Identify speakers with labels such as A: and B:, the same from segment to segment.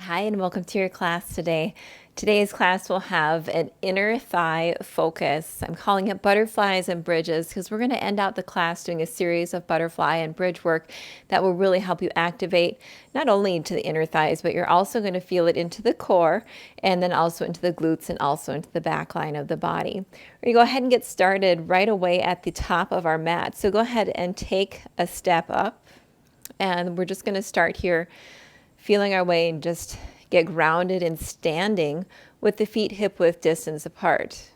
A: Hi, and welcome to your class today. Today's class will have an inner thigh focus. I'm calling it butterflies and bridges because we're going to end out the class doing a series of butterfly and bridge work that will really help you activate not only into the inner thighs, but you're also going to feel it into the core and then also into the glutes and also into the back line of the body. We're going to go ahead and get started right away at the top of our mat. So go ahead and take a step up, and we're just going to start here feeling our way and just get grounded in standing with the feet hip width distance apart.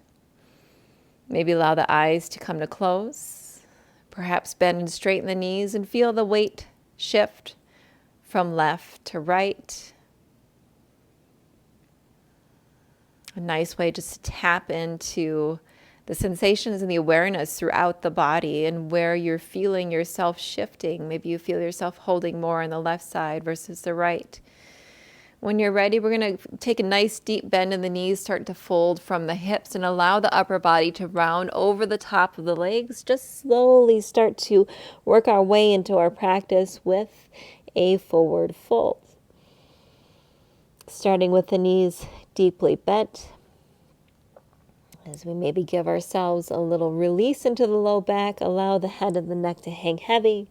A: Maybe allow the eyes to come to close. Perhaps bend and straighten the knees and feel the weight shift from left to right. A nice way just to tap into the sensations and the awareness throughout the body and where you're feeling yourself shifting. Maybe you feel yourself holding more on the left side versus the right. When you're ready, we're going to take a nice deep bend in the knees, start to fold from the hips, and allow the upper body to round over the top of the legs. Just slowly start to work our way into our practice with a forward fold. Starting with the knees deeply bent, as we maybe give ourselves a little release into the low back, allow the head and the neck to hang heavy.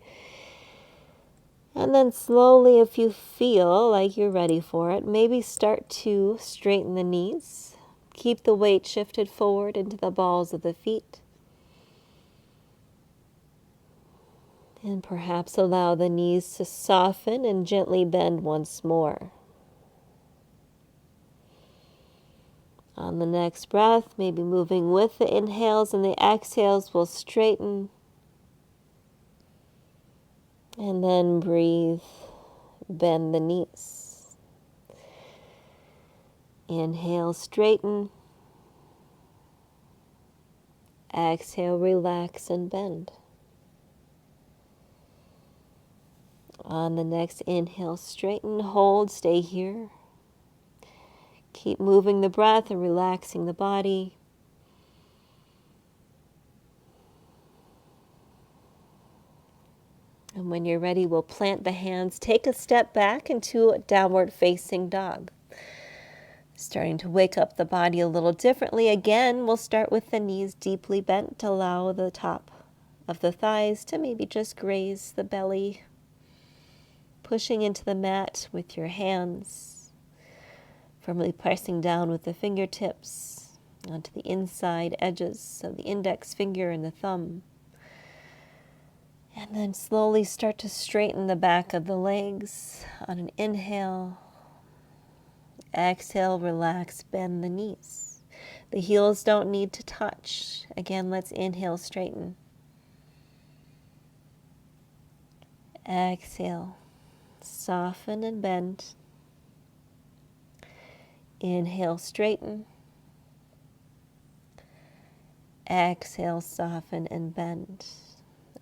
A: And then slowly, if you feel like you're ready for it, maybe start to straighten the knees. Keep the weight shifted forward into the balls of the feet. And perhaps allow the knees to soften and gently bend once more. On the next breath, maybe moving with the inhales and the exhales, we'll straighten. And then breathe, bend the knees. Inhale, straighten. Exhale, relax and bend. On the next inhale, straighten, hold, stay here. Keep moving the breath and relaxing the body. And when you're ready, we'll plant the hands, take a step back into a downward facing dog. Starting to wake up the body a little differently. Again, we'll start with the knees deeply bent to allow the top of the thighs to maybe just graze the belly. Pushing into the mat with your hands. Firmly pressing down with the fingertips onto the inside edges of the index finger and the thumb. And then slowly start to straighten the back of the legs on an inhale. Exhale, relax, bend the knees. The heels don't need to touch. Again, let's inhale, straighten. Exhale, soften and bend. Inhale, straighten. Exhale, soften and bend.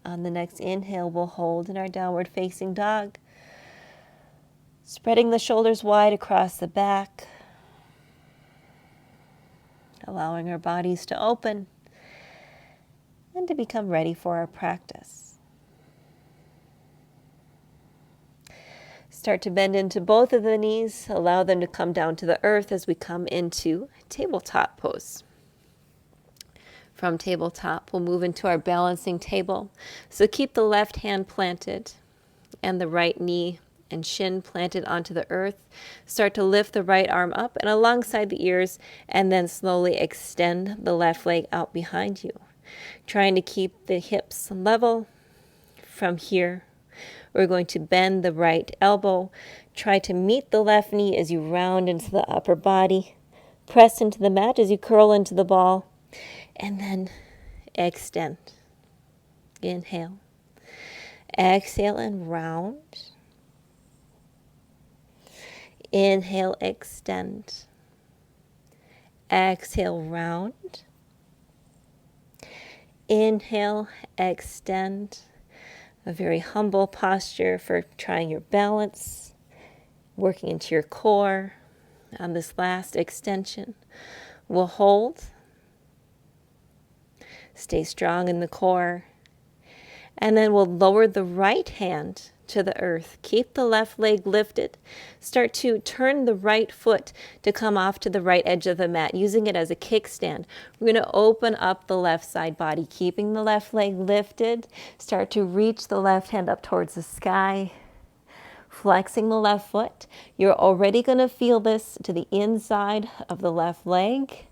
A: On the next inhale, we'll hold in our downward facing dog. Spreading the shoulders wide across the back. Allowing our bodies to open and to become ready for our practice. Start to bend into both of the knees. Allow them to come down to the earth as we come into tabletop pose. From tabletop, we'll move into our balancing table. So keep the left hand planted and the right knee and shin planted onto the earth. Start to lift the right arm up and alongside the ears, and then slowly extend the left leg out behind you. Trying to keep the hips level. From here, we're going to bend the right elbow. Try to meet the left knee as you round into the upper body. Press into the mat as you curl into the ball. And then extend. Inhale. Exhale and round. Inhale, extend. Exhale, round. Inhale, extend. A very humble posture for trying your balance, working into your core. On this last extension, we'll hold. Stay strong in the core. And then we'll lower the right hand to the earth. Keep the left leg lifted. Start to turn the right foot to come off to the right edge of the mat, using it as a kickstand. We're going to open up the left side body, keeping the left leg lifted. Start to reach the left hand up towards the sky, flexing the left foot. You're already going to feel this to the inside of the left leg,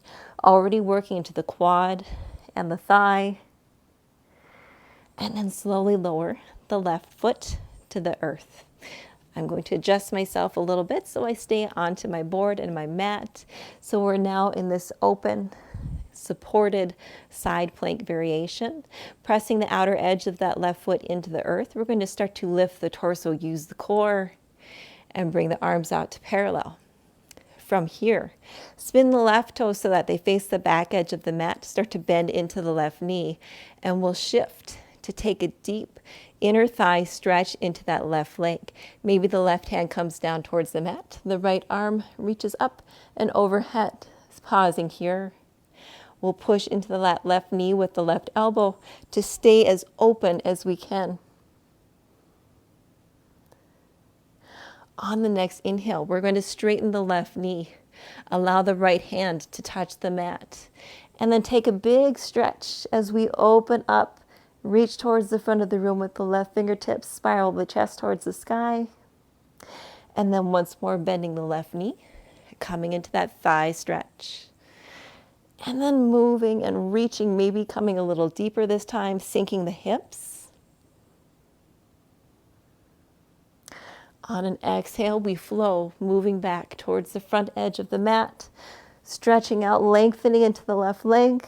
A: already working into the quad and the thigh. And then slowly lower the left foot to the earth. I'm going to adjust myself a little bit so I stay onto my board and my mat. So we're now in this open, supported side plank variation. Pressing the outer edge of that left foot into the earth, we're going to start to lift the torso, use the core, and bring the arms out to parallel. From here, spin the left toes so that they face the back edge of the mat. Start to bend into the left knee, and we'll shift to take a deep inner thigh stretch into that left leg. Maybe the left hand comes down towards the mat. The right arm reaches up and overhead. Pausing here. We'll push into the left knee with the left elbow to stay as open as we can. On the next inhale, we're going to straighten the left knee. Allow the right hand to touch the mat. And then take a big stretch as we open up. Reach towards the front of the room with the left fingertips, spiral the chest towards the sky. And then once more, bending the left knee, coming into that thigh stretch. And then moving and reaching, maybe coming a little deeper this time, sinking the hips. On an exhale, we flow, moving back towards the front edge of the mat, stretching out, lengthening into the left leg.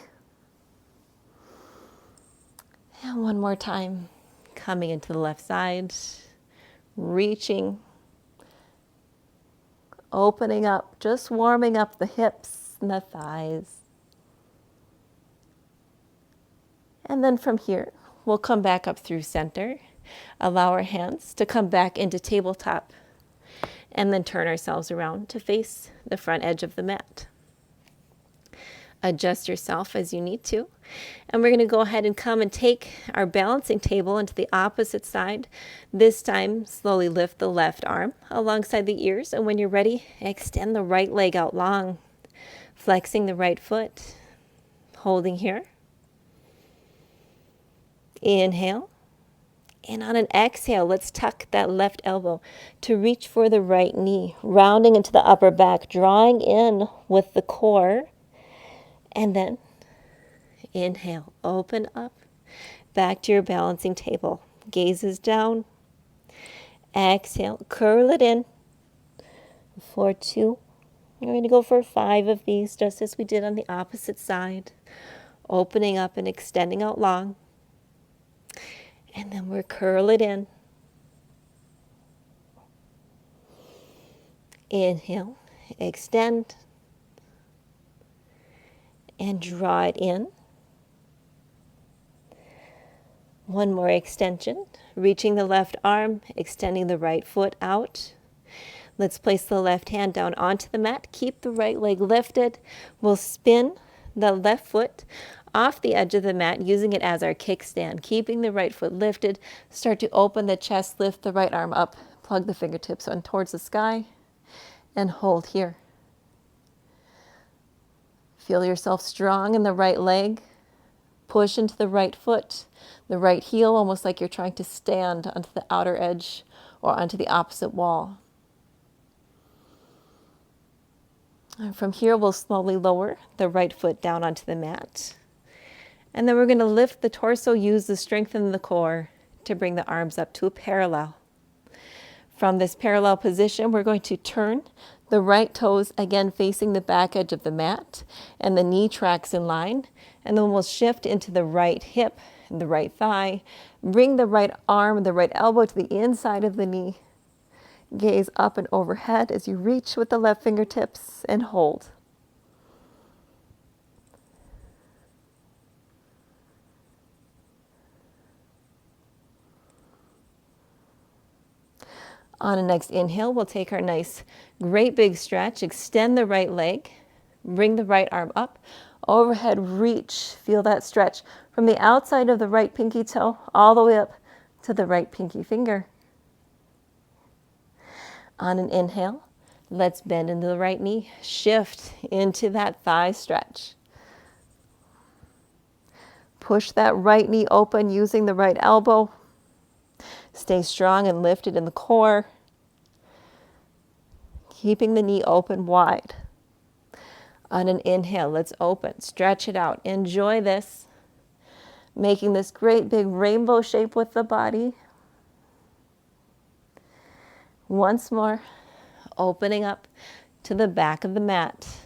A: And one more time, coming into the left side, reaching, opening up, just warming up the hips and the thighs. And then from here, we'll come back up through center, allow our hands to come back into tabletop, and then turn ourselves around to face the front edge of the mat. Adjust yourself as you need to. And we're going to go ahead and come and take our balancing table into the opposite side. This time, slowly lift the left arm alongside the ears. And when you're ready, extend the right leg out long, flexing the right foot, holding here. Inhale. And on an exhale, let's tuck that left elbow to reach for the right knee, rounding into the upper back, drawing in with the core. And then inhale, open up, back to your balancing table. Gazes down. Exhale, curl it in for 2. We're going to go for 5 of these, just as we did on the opposite side. Opening up and extending out long. And then we'll curl it in. Inhale, extend. And draw it in. One more extension, reaching the left arm, extending the right foot out. Let's place the left hand down onto the mat. Keep the right leg lifted. We'll spin the left foot off the edge of the mat, using it as our kickstand. Keeping the right foot lifted. Start to open the chest, lift the right arm up, plug the fingertips on towards the sky, and hold here. Feel yourself strong in the right leg. Push into the right foot, the right heel, almost like you're trying to stand onto the outer edge or onto the opposite wall. And from here, we'll slowly lower the right foot down onto the mat. And then we're going to lift the torso, use the strength in the core to bring the arms up to a parallel. From this parallel position, we're going to turn the right toes again facing the back edge of the mat and the knee tracks in line. And then we'll shift into the right hip and the right thigh. Bring the right arm and the right elbow to the inside of the knee. Gaze up and overhead as you reach with the left fingertips and hold. On the next inhale, we'll take our nice, great big stretch. Extend the right leg. Bring the right arm up. Overhead, reach. Feel that stretch from the outside of the right pinky toe all the way up to the right pinky finger. On an inhale, let's bend into the right knee, shift into that thigh stretch. Push that right knee open using the right elbow. Stay strong and lifted in the core, keeping the knee open wide. On an inhale, let's open, stretch it out. Enjoy this, making this great big rainbow shape with the body. Once more, opening up to the back of the mat,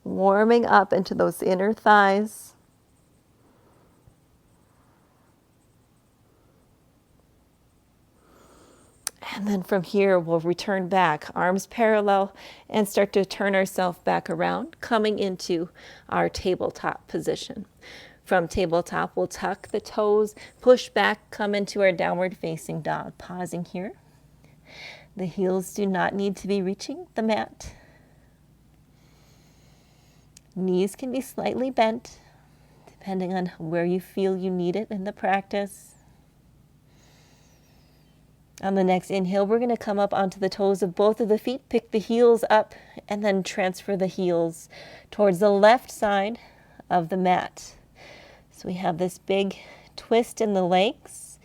A: warming up into those inner thighs. And then from here, we'll return back, arms parallel, and start to turn ourselves back around, coming into our tabletop position. From tabletop, we'll tuck the toes, push back, come into our downward facing dog. Pausing here. The heels do not need to be reaching the mat. Knees can be slightly bent, depending on where you feel you need it in the practice. On the next inhale, we're going to come up onto the toes of both of the feet, pick the heels up, and then transfer the heels towards the left side of the mat. So we have this big twist in the legs,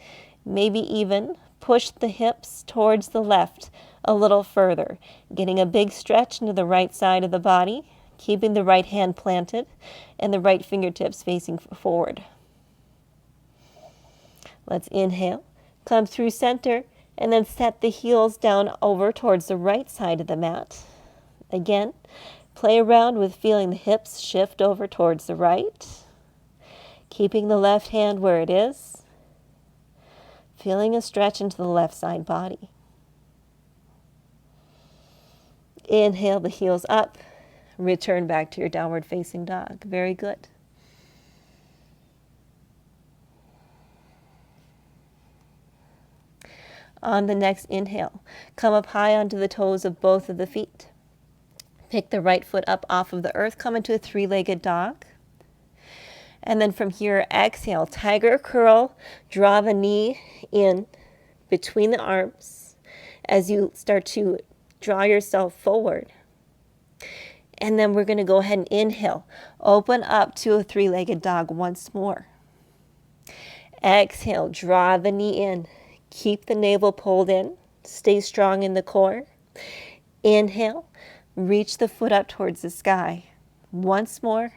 A: maybe even push the hips towards the left a little further, getting a big stretch into the right side of the body, keeping the right hand planted and the right fingertips facing forward. Let's inhale, come through center, and then set the heels down over towards the right side of the mat. Again, play around with feeling the hips shift over towards the right, keeping the left hand where it is, feeling a stretch into the left side body. Inhale the heels up, return back to your downward facing dog. Very good. On the next inhale, come up high onto the toes of both of the feet. Pick the right foot up off of the earth, come into a three-legged dog. And then from here, exhale, tiger curl, draw the knee in between the arms as you start to draw yourself forward. And then we're going to go ahead and inhale, open up to a three-legged dog once more. Exhale, draw the knee in. Keep the navel pulled in. Stay strong in the core. Inhale, reach the foot up towards the sky. Once more,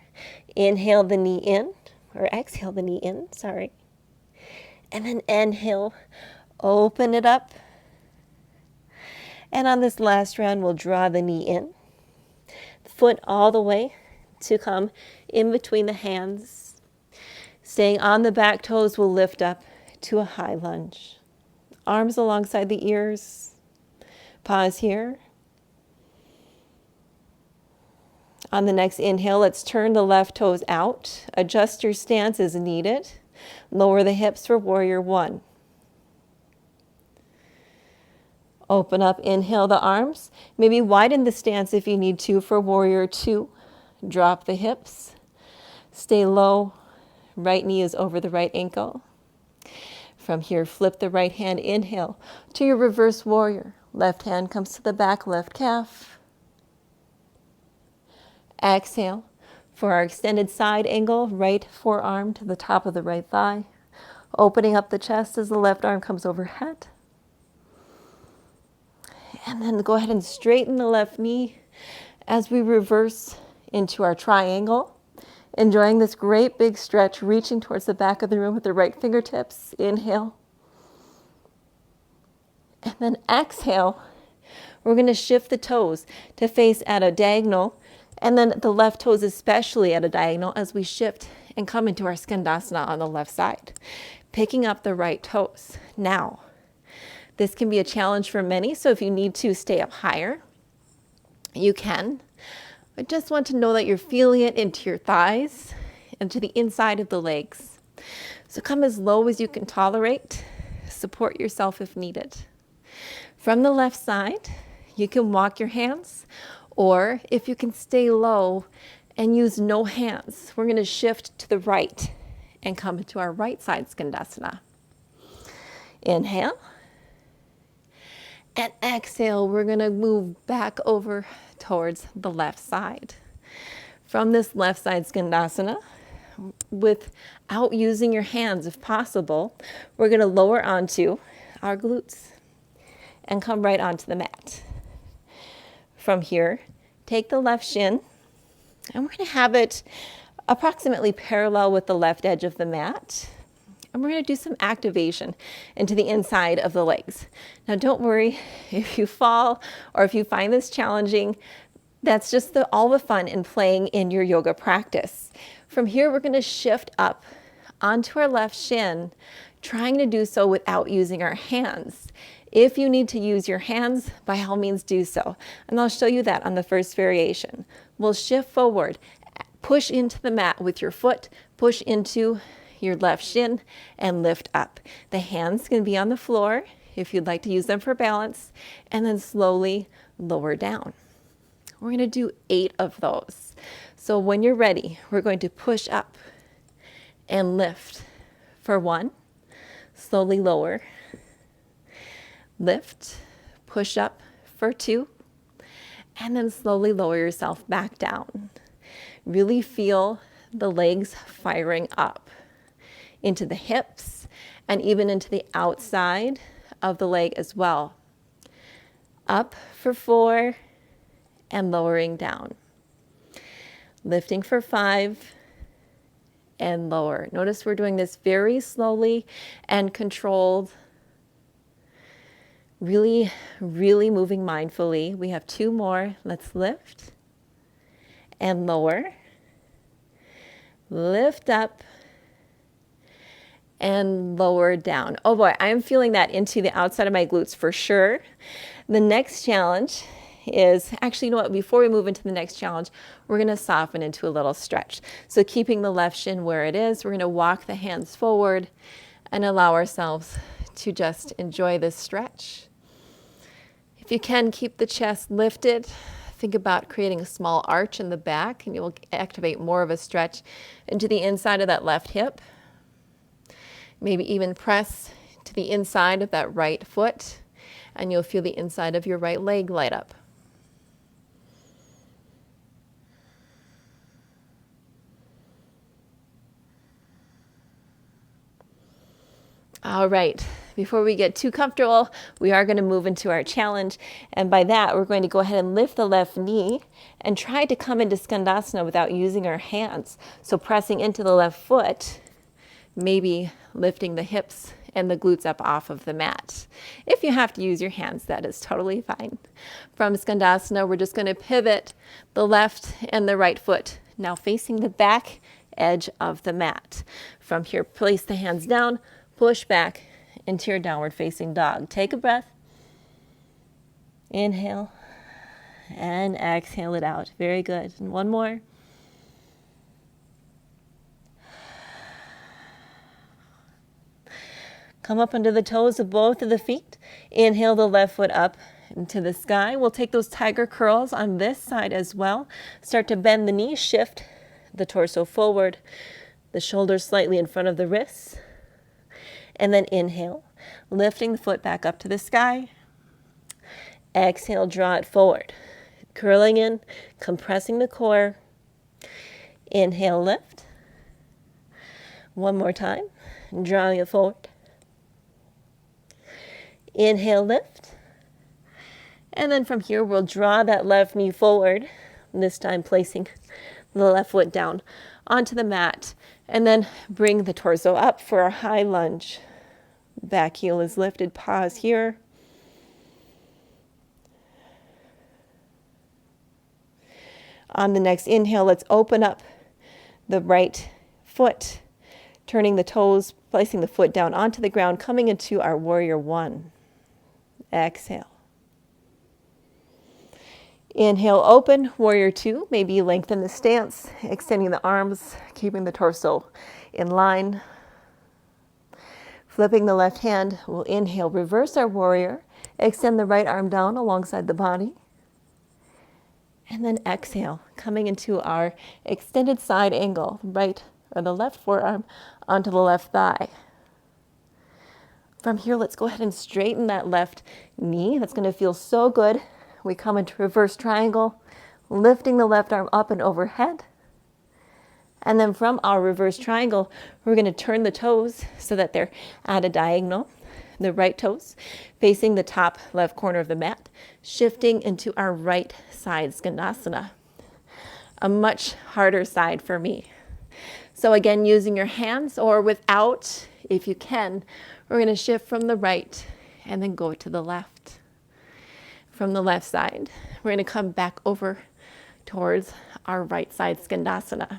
A: inhale the knee in, or exhale the knee in, sorry. And then inhale, open it up. And on this last round, we'll draw the knee in. Foot all the way to come in between the hands. Staying on the back toes, we'll lift up to a high lunge. Arms alongside the ears. Pause here. On the next inhale, let's turn the left toes out. Adjust your stance as needed. Lower the hips for warrior one. Open up, inhale the arms. Maybe widen the stance if you need to for warrior two. Drop the hips. Stay low. Right knee is over the right ankle. From here, flip the right hand, inhale to your reverse warrior. Left hand comes to the back, left calf. Exhale for our extended side angle, right forearm to the top of the right thigh. Opening up the chest as the left arm comes overhead. And then go ahead and straighten the left knee as we reverse into our triangle. Enjoying this great big stretch, reaching towards the back of the room with the right fingertips. Inhale. And then exhale. We're going to shift the toes to face at a diagonal, and then the left toes especially at a diagonal as we shift and come into our skandasana on the left side, picking up the right toes. Now, this can be a challenge for many, so if you need to stay up higher, you can. I just want to know that you're feeling it into your thighs and to the inside of the legs. So come as low as you can tolerate. Support yourself if needed. From the left side, you can walk your hands, or if you can stay low and use no hands, we're going to shift to the right and come into our right side skandasana. Inhale. And exhale, we're going to move back over towards the left side. From this left side skandasana, without using your hands if possible, we're going to lower onto our glutes and come right onto the mat. From here, take the left shin, and we're going to have it approximately parallel with the left edge of the mat. And we're going to do some activation into the inside of the legs. Now, don't worry if you fall or if you find this challenging. That's just all the fun in playing in your yoga practice. From here, we're going to shift up onto our left shin, trying to do so without using our hands. If you need to use your hands, by all means do so. And I'll show you that on the first variation. We'll shift forward, push into the mat with your foot, push into your left shin, and lift up. The hands can be on the floor if you'd like to use them for balance, and then slowly lower down. We're going to do 8 of those. So when you're ready, we're going to push up and lift for 1, slowly lower, lift, push up for 2, and then slowly lower yourself back down. Really feel the legs firing up into the hips and even into the outside of the leg as well. Up for 4 and lowering down. Lifting for 5 and lower. Notice we're doing this very slowly and controlled. Really, really moving mindfully. We have 2 more. Let's lift and lower. Lift up and lower down. Oh boy, I am feeling that into the outside of my glutes for sure. The next challenge is, actually, you know what, before we move into the next challenge, we're going to soften into a little stretch. So keeping the left shin where it is, we're going to walk the hands forward and allow ourselves to just enjoy this stretch. If you can, keep the chest lifted. Think about creating a small arch in the back, and you'll activate more of a stretch into the inside of that left hip. Maybe even press to the inside of that right foot, and you'll feel the inside of your right leg light up. All right, before we get too comfortable, we are going to move into our challenge. And by that, we're going to go ahead and lift the left knee and try to come into skandasana without using our hands. So pressing into the left foot, maybe lifting the hips and the glutes up off of the mat. If you have to use your hands, that is totally fine. From skandasana, we're just going to pivot the left and the right foot, now facing the back edge of the mat. From here, place the hands down, push back into your downward facing dog. Take a breath. Inhale and exhale it out. Very good. And one more. Come up under the toes of both of the feet. Inhale the left foot up into the sky. We'll take those tiger curls on this side as well. Start to bend the knees, shift the torso forward, the shoulders slightly in front of the wrists. And then inhale, lifting the foot back up to the sky. Exhale, draw it forward. Curling in, compressing the core. Inhale, lift. One more time, drawing it forward. Inhale, lift. And then from here, we'll draw that left knee forward, this time placing the left foot down onto the mat. And then bring the torso up for a high lunge. Back heel is lifted. Pause here. On the next inhale, let's open up the right foot, turning the toes, placing the foot down onto the ground, coming into our warrior 1. Exhale. Inhale, open, warrior 2. Maybe lengthen the stance, extending the arms, keeping the torso in line. Flipping the left hand, we'll inhale, reverse our warrior, extend the right arm down alongside the body. And then exhale, coming into our extended side angle, right or the left forearm onto the left thigh. From here, let's go ahead and straighten that left knee. That's going to feel so good. We come into reverse triangle, lifting the left arm up and overhead. And then from our reverse triangle, we're going to turn the toes so that they're at a diagonal. The right toes facing the top left corner of the mat, shifting into our right side Skandasana. A much harder side for me. So again, using your hands or without, if you can, we're going to shift from the right and then go to the left. From the left side, we're going to come back over towards our right side Skandasana.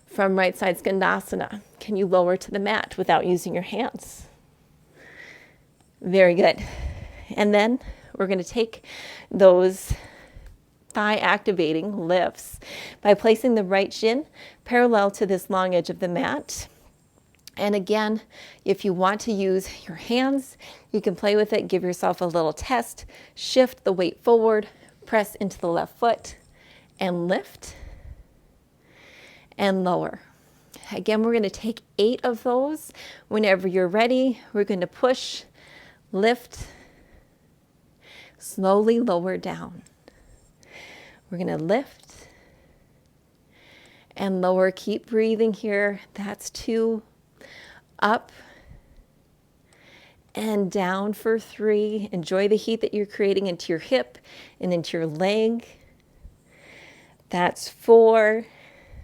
A: From right side Skandasana, can you lower to the mat without using your hands? Very good. And then we're going to take those thigh activating lifts by placing the right shin parallel to this long edge of the mat. And again, if you want to use your hands, you can play with it, give yourself a little test, shift the weight forward, press into the left foot, and lift and lower. Again, we're going to take 8 of those. Whenever you're ready, we're going to push, lift, slowly lower down. We're going to lift and lower. Keep breathing here. That's 2. Up and down for 3. Enjoy the heat that you're creating into your hip and into your leg. That's 4.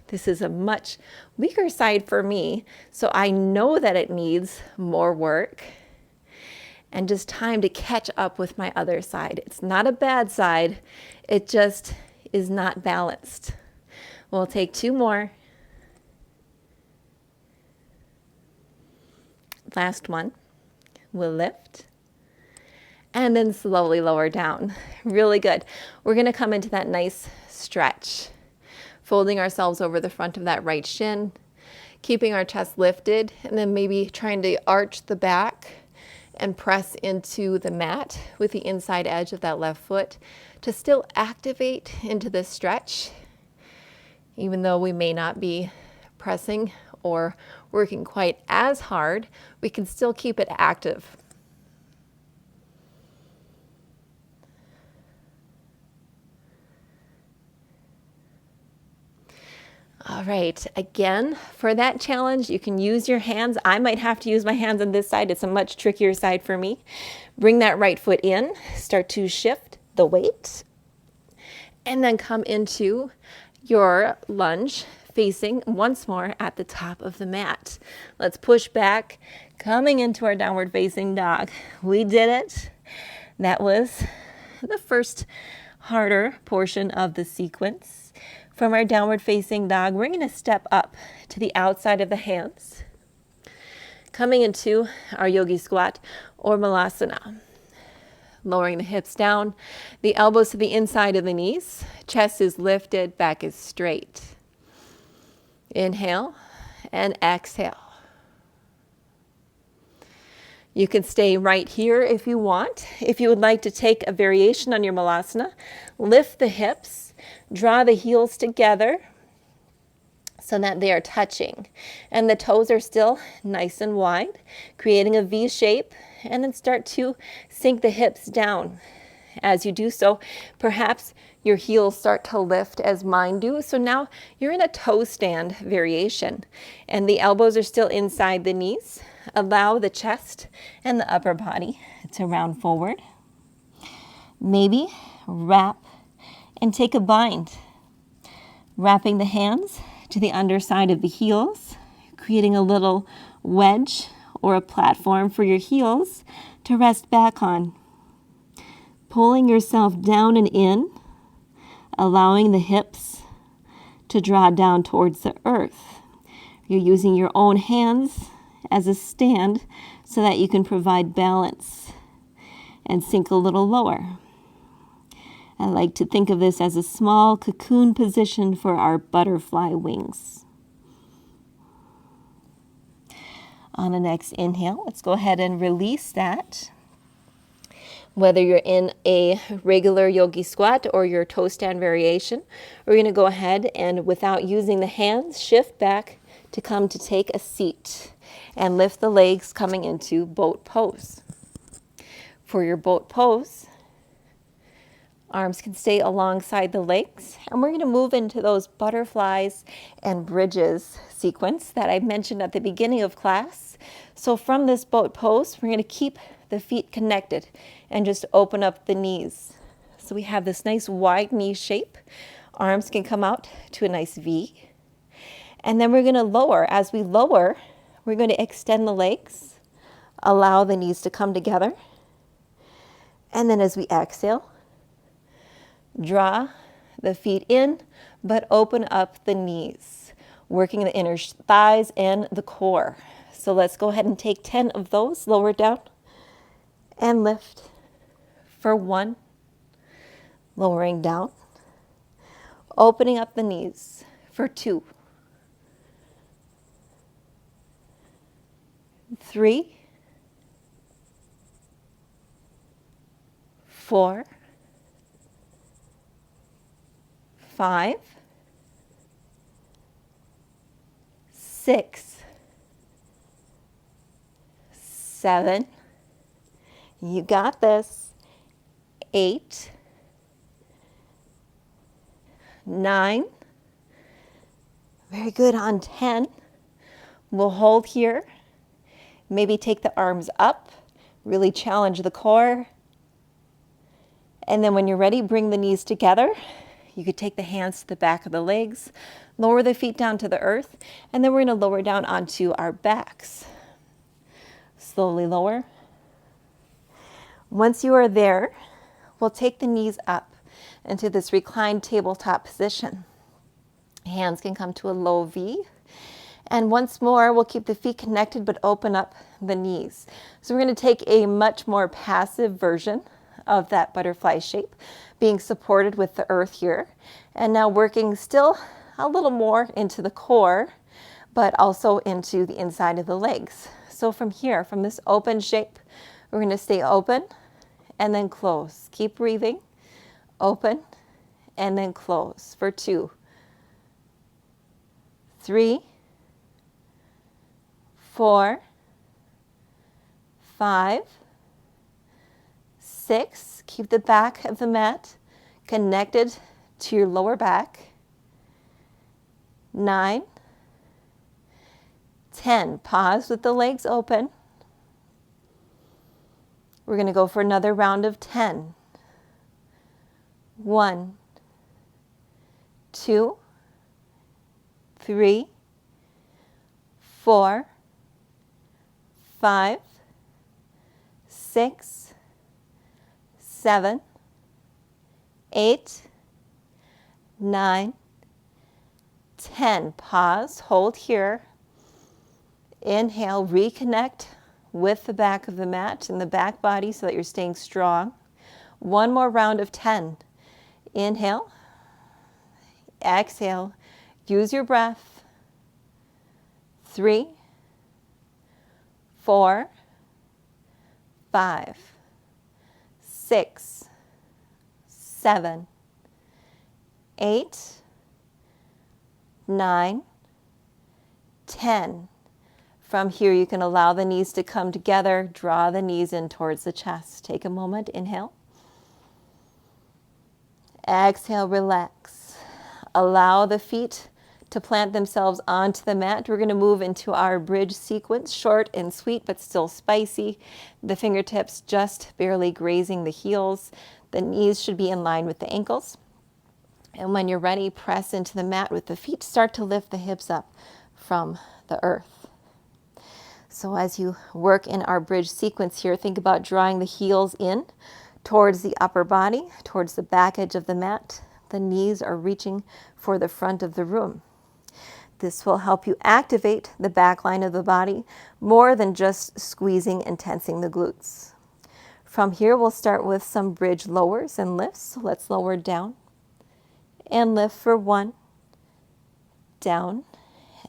A: This is a much weaker side for me, so I know that it needs more work and just time to catch up with my other side. It's not a bad side, it just is not balanced. We'll take 2 more. Last one. We'll lift and then slowly lower down. Really good. We're going to come into that nice stretch, folding ourselves over the front of that right shin, keeping our chest lifted, and then maybe trying to arch the back and press into the mat with the inside edge of that left foot to still activate into this stretch, even though we may not be pressing or working quite as hard, we can still keep it active. All right, again, for that challenge, you can use your hands. I might have to use my hands on this side. It's a much trickier side for me. Bring that right foot in, start to shift the weight, and then come into your lunge, facing once more at the top of the mat. Let's push back, coming into our downward facing dog. We did it. That was the first harder portion of the sequence. From our downward facing dog, we're going to step up to the outside of the hands, coming into our yogi squat or malasana. Lowering the hips down, the elbows to the inside of the knees, chest is lifted, back is straight. Inhale and exhale. You can stay right here if you want. If you would like to take a variation on your malasana, lift the hips, draw the heels together so that they are touching. And the toes are still nice and wide, creating a V shape, and then start to sink the hips down. As you do so, perhaps your heels start to lift as mine do. So now you're in a toe stand variation, and the elbows are still inside the knees. Allow the chest and the upper body to round forward. Maybe wrap and take a bind, wrapping the hands to the underside of the heels, creating a little wedge or a platform for your heels to rest back on. Pulling yourself down and in, allowing the hips to draw down towards the earth. You're using your own hands as a stand so that you can provide balance and sink a little lower. I like to think of this as a small cocoon position for our butterfly wings. On the next inhale, let's go ahead and release that. Whether you're in a regular yogi squat or your toe stand variation, we're going to go ahead and, without using the hands, shift back to come to take a seat. and lift the legs coming into boat pose. For your boat pose, arms can stay alongside the legs, and we're going to move into those butterflies and bridges sequence that I mentioned at the beginning of class. So from this boat pose, we're going to keep the feet connected and just open up the knees. So we have this nice wide knee shape. Arms can come out to a nice V. And then we're going to lower. As we lower, we're going to extend the legs, allow the knees to come together. And then as we exhale, draw the feet in, but open up the knees, working the inner thighs and the core. So let's go ahead and take 10 of those, lower down, and lift for 1, lowering down, opening up the knees for 2, 3, 4, 5, 6, 7, you got this, 8, 9, very good, on 10, we'll hold here, maybe take the arms up, really challenge the core, and then when you're ready, bring the knees together. You could take the hands to the back of the legs, lower the feet down to the earth, and then we're going to lower down onto our backs. Slowly lower. Once you are there, we'll take the knees up into this reclined tabletop position. Hands can come to a low V. And once more, we'll keep the feet connected but open up the knees. So we're going to take a much more passive version of that butterfly shape, being supported with the earth here. And now working still a little more into the core, but also into the inside of the legs. So from here, from this open shape, we're going to stay open and then close. Keep breathing. Open and then close for 2, 3, 4, 5, 6. Keep the back of the mat connected to your lower back. 9, 10. Pause with the legs open. We're going to go for another round of 10. 1, 2, 3, 4, 5, 6, 7, 8, 9, 10. Pause, hold here. Inhale, reconnect with the back of the mat and the back body so that you're staying strong. One more round of 10. Inhale, exhale, use your breath. 3, 4, 5, 6, 7, 8, 9, 10. From here, you can allow the knees to come together. Draw the knees in towards the chest. Take a moment. Inhale. Exhale, relax. Allow the feet to plant themselves onto the mat. We're going to move into our bridge sequence, short and sweet, but still spicy. The fingertips just barely grazing the heels. The knees should be in line with the ankles. And when you're ready, press into the mat with the feet. Start to lift the hips up from the earth. So as you work in our bridge sequence here, think about drawing the heels in towards the upper body, towards the back edge of the mat. The knees are reaching for the front of the room. This will help you activate the back line of the body more than just squeezing and tensing the glutes. From here, we'll start with some bridge lowers and lifts. So let's lower down and lift for 1, down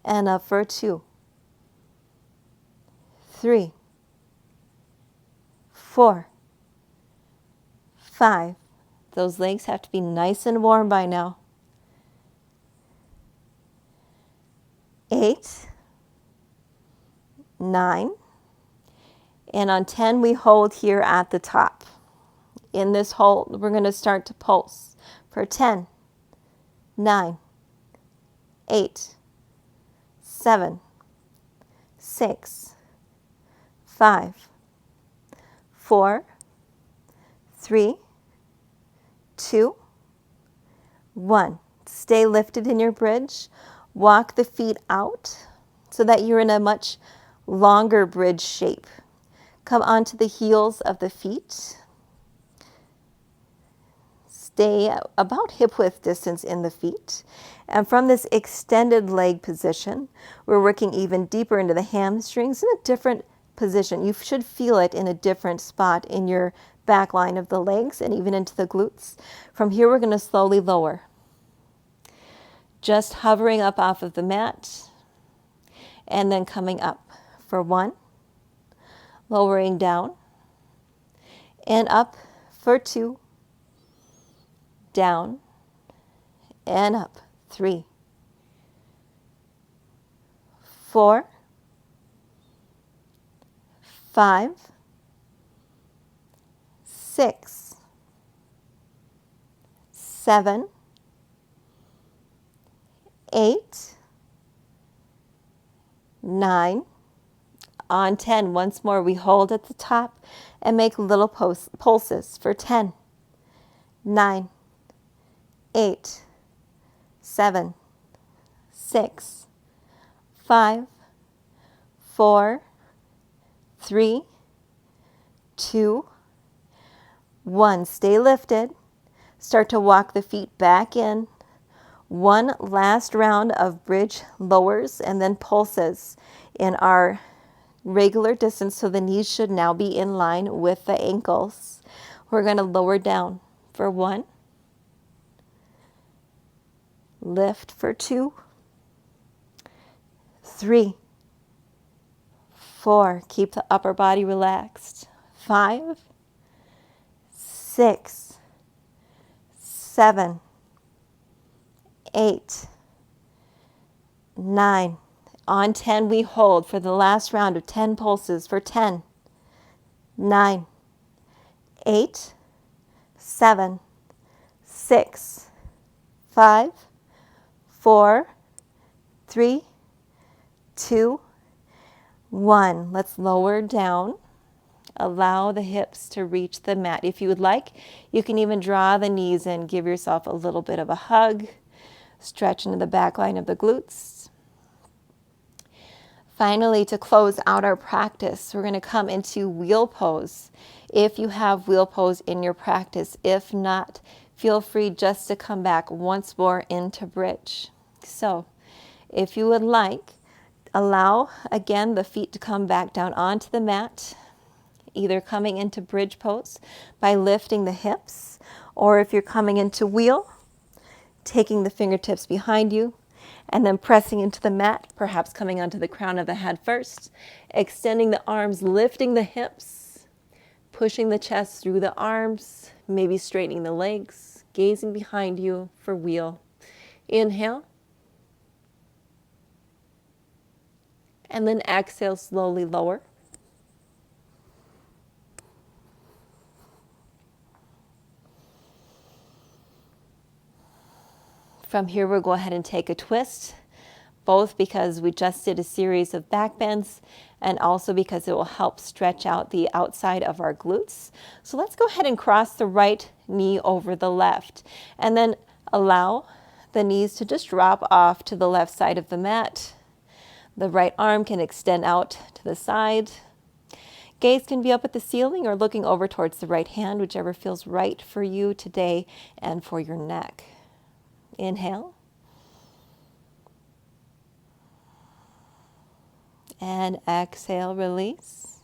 A: and up for 2, 3, 4, 5. Those legs have to be nice and warm by now. 8, 9. And on 10, we hold here at the top. In this hold, we're going to start to pulse for 10, 9, 8, 7, 6, 5, 4, 3, 2, 1. Stay lifted in your bridge. Walk the feet out so that you're in a much longer bridge shape. Come onto the heels of the feet. Stay about hip width distance in the feet. And from this extended leg position, we're working even deeper into the hamstrings in a different position. You should feel it in a different spot in your back line of the legs and even into the glutes. From here, we're going to slowly lower. Just hovering up off of the mat and then coming up for 1, lowering down and up for 2, down and up, 3, 4, 5, 6, 7, 8, 9. On 10, once more, we hold at the top and make little pulses for 10, 9, 8, 7, 6, 5, 4, 3, 2, 1. Stay lifted. Start to walk the feet back in. One last round of bridge lowers and then pulses in our regular distance, so the knees should now be in line with the ankles. We're going to lower down for 1, lift for 2, 3, 4, keep the upper body relaxed, 5, 6, 7, 8, 9. On 10, we hold for the last round of 10 pulses for 10, 9, 8, 7, 6, 5, 4, 3, 2, 1. Let's lower down. Allow the hips to reach the mat. If you would like, you can even draw the knees in. Give yourself a little bit of a hug. Stretch into the back line of the glutes. Finally, to close out our practice, we're going to come into wheel pose. If you have wheel pose in your practice, if not, feel free just to come back once more into bridge. So, if you would like, allow again the feet to come back down onto the mat, either coming into bridge pose by lifting the hips, or if you're coming into wheel, taking the fingertips behind you and then pressing into the mat, perhaps coming onto the crown of the head first, extending the arms, lifting the hips, pushing the chest through the arms, maybe straightening the legs, gazing behind you for wheel. Inhale. And then exhale, slowly lower. From here, we'll go ahead and take a twist, both because we just did a series of back bends and also because it will help stretch out the outside of our glutes. So let's go ahead and cross the right knee over the left and then allow the knees to just drop off to the left side of the mat. The right arm can extend out to the side. Gaze can be up at the ceiling or looking over towards the right hand, whichever feels right for you today and for your neck. Inhale. And exhale, release.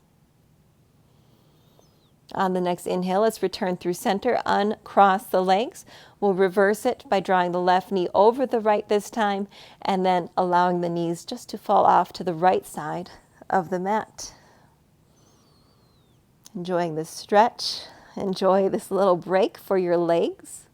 A: On the next inhale, let's return through center, uncross the legs. We'll reverse it by drawing the left knee over the right this time, and then allowing the knees just to fall off to the right side of the mat. Enjoying this stretch. Enjoy this little break for your legs.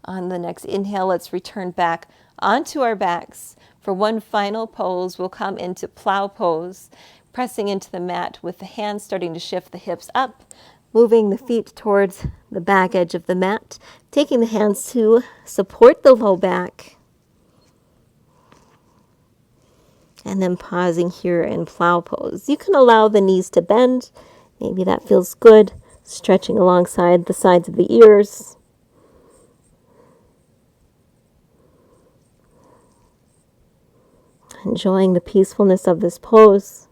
A: On the next inhale, let's return back onto our backs. For one final pose, we'll come into plow pose, pressing into the mat with the hands starting to shift the hips up, moving the feet towards the back edge of the mat, taking the hands to support the low back, and then pausing here in plow pose. You can allow the knees to bend. Maybe that feels good. Stretching alongside the sides of the ears. Enjoying the peacefulness of this pose.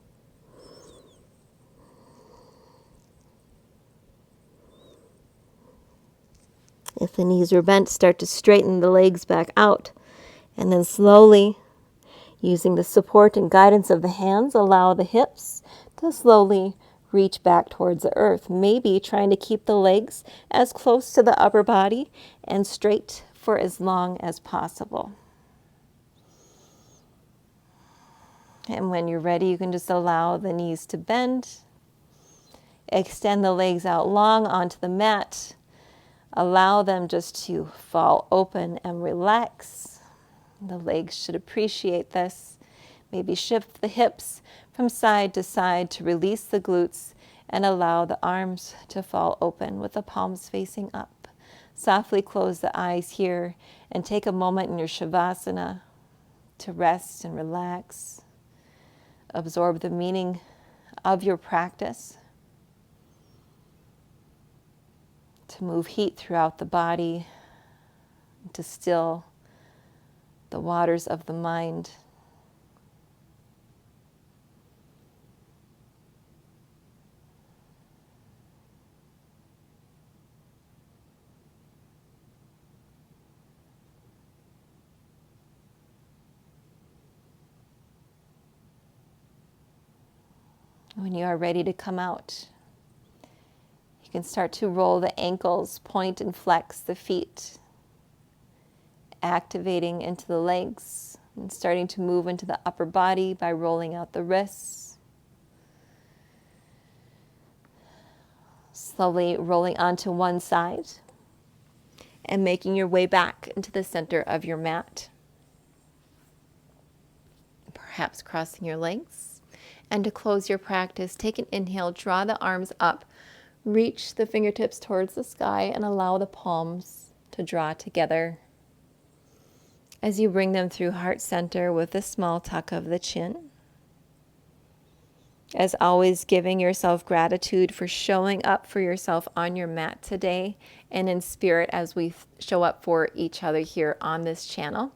A: If the knees are bent, start to straighten the legs back out. And then slowly, using the support and guidance of the hands, allow the hips to slowly reach back towards the earth. Maybe trying to keep the legs as close to the upper body and straight for as long as possible. And when you're ready, you can just allow the knees to bend. Extend the legs out long onto the mat. Allow them just to fall open and relax. The legs should appreciate this. Maybe shift the hips from side to side to release the glutes and allow the arms to fall open with the palms facing up. Softly close the eyes here and take a moment in your Shavasana to rest and relax. Absorb the meaning of your practice, to move heat throughout the body, to still the waters of the mind. When you are ready to come out, you can start to roll the ankles, point and flex the feet, activating into the legs and starting to move into the upper body by rolling out the wrists. Slowly rolling onto one side and making your way back into the center of your mat. Perhaps crossing your legs. And to close your practice, take an inhale, draw the arms up, reach the fingertips towards the sky, and allow the palms to draw together. As you bring them through heart center with a small tuck of the chin. As always, giving yourself gratitude for showing up for yourself on your mat today and in spirit as we show up for each other here on this channel.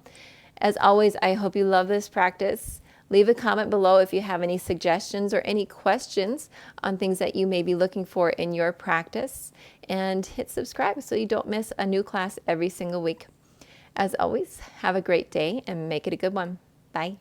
A: As always, I hope you love this practice. Leave a comment below if you have any suggestions or any questions on things that you may be looking for in your practice. And hit subscribe so you don't miss a new class every single week. As always, have a great day and make it a good one. Bye.